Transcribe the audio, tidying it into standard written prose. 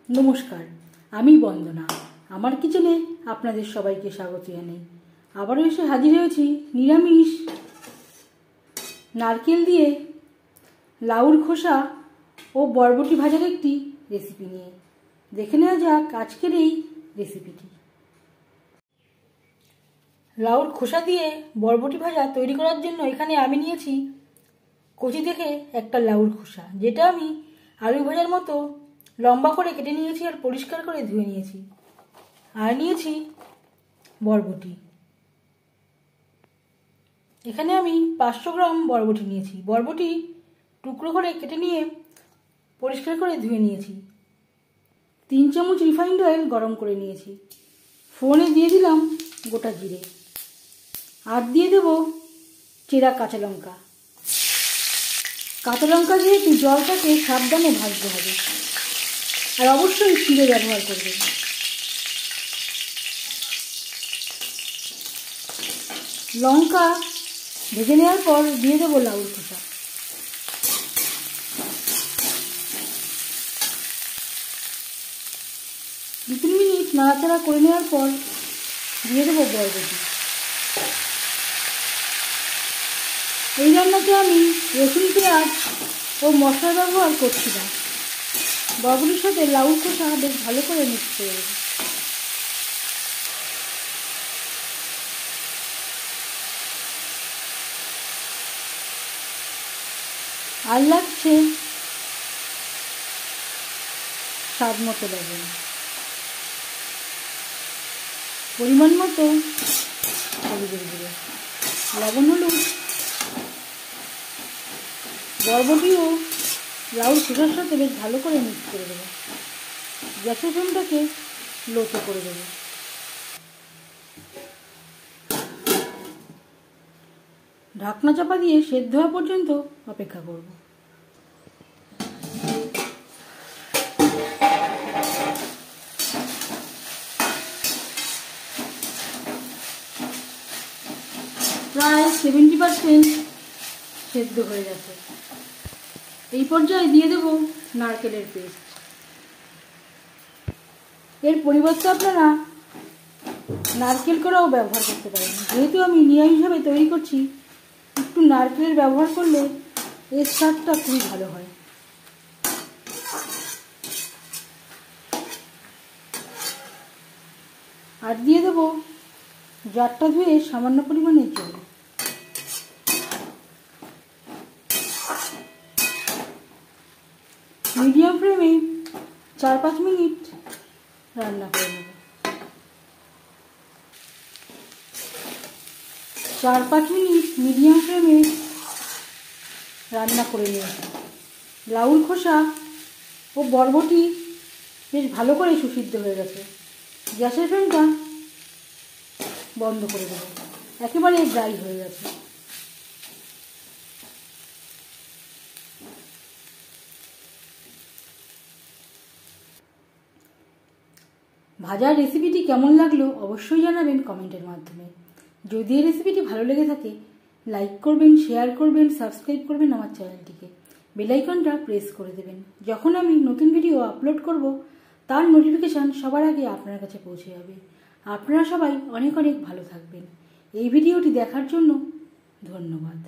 নমস্কার, আমি বন্দনা। আমার কিচেনে আপনাদের সবাইকে স্বাগত জানাই। আবারও এসে হাজির হয়েছি নিরামিষ নারকেল দিয়ে লাউর খোসা ও বরবটি ভাজার একটি রেসিপি নিয়ে। দেখে নেওয়া যাক আজকের এই রেসিপিটি। লাউর খোসা দিয়ে বরবটি ভাজা তৈরি করার জন্য এখানে আমি নিয়েছি কচি থেকে একটা লাউর খোসা, যেটা আমি আলু ভাজার মতো লম্বা করে কেটে নিয়েছি আর পরিষ্কার করে ধুয়ে নিয়েছি। আর নিয়েছি বরবটি। এখানে আমি 500 গ্রাম বরবটি নিয়েছি। বরবটি টুকরো করে কেটে নিয়ে পরিষ্কার করে ধুয়ে নিয়েছি। 3 চামচ রিফাইন্ড অয়েল গরম করে নিয়েছি। ফোড়নে দিয়ে দিলাম গোটা জিরে, আর দিয়ে দেব চেরা কাঁচা লঙ্কা। কাঁচা লঙ্কা যেহেতু জলটাকে সাবধানে ভাজতে হবে, আর অবশ্যই চিড়ে ব্যবহার করবেন। লঙ্কা ভেজে নেওয়ার পর দিয়ে দেবো লাউর খোসা। দু 3 মিনিট নাড়াচাড়া করে নেওয়ার পর দিয়ে দেবো বরবটি। এই রান্নাতে আমি রসুন, পেঁয়াজ ও মশলা ব্যবহার করছি না। বরবটির সাথে লাউর খোসা বেশ ভালো করে মিক্স করে দেবো। আর লাগছে স্বাদ মতো লবণ, পরিমাণ মতো হলুদের গুঁড়ো, লবণ, হলুদ। বরবটি ও লাউর খোসার সাথে বেশ ভালো করে মিক্স করে দেবো। গ্যাসের ফ্লেমটাকে লোতে করে দেবো। ঢাকনা চাপা দিয়ে সেদ্ধ হওয়া পর্যন্ত অপেক্ষা করব। প্রায় 70% সেদ্ধ হয়ে গেছে। এই পর্যায়ে দিয়ে দেব নারকেলের পেস্ট। এর পরিবর্তে আপনারা নারকেল করাও ব্যবহার করতে পারেন। যেহেতু আমি নিরামিষভাবে তৈরি করছি, একটু নারকেলের ব্যবহার করলে এর স্বাদটা খুবই ভালো হয়। আর দিয়ে দেব জারটা ধুয়ে সামান্য পরিমাণে জল। মিডিয়াম ফ্লেমে 4-5 মিনিট রান্না করে নেব। 4-5 মিনিট মিডিয়াম ফ্লেমে রান্না করে নিয়েছি। লাউর খোসা ও বরবটি বেশ ভালো করে সুসিদ্ধ হয়ে গেছে। গ্যাসের ফ্লেমটা বন্ধ করে দেবো, একেবারে ড্রাই হয়ে গেছে। ভাজার রেসিপিটি কেমন লাগলো অবশ্যই জানাবেন কমেন্টের মাধ্যমে। যদি এই রেসিপিটি ভালো লেগে থাকে লাইক করবেন, শেয়ার করবেন, সাবস্ক্রাইব করবেন আমার চ্যানেলটিকে। বেল আইকনটা প্রেস করে দেবেন। যখন আমি নতুন ভিডিও আপলোড করব তার নোটিফিকেশান সবার আগে আপনার কাছে পৌঁছে যাবে। আপনারা সবাই অনেক অনেক ভালো থাকবেন। এই ভিডিওটি দেখার জন্য ধন্যবাদ।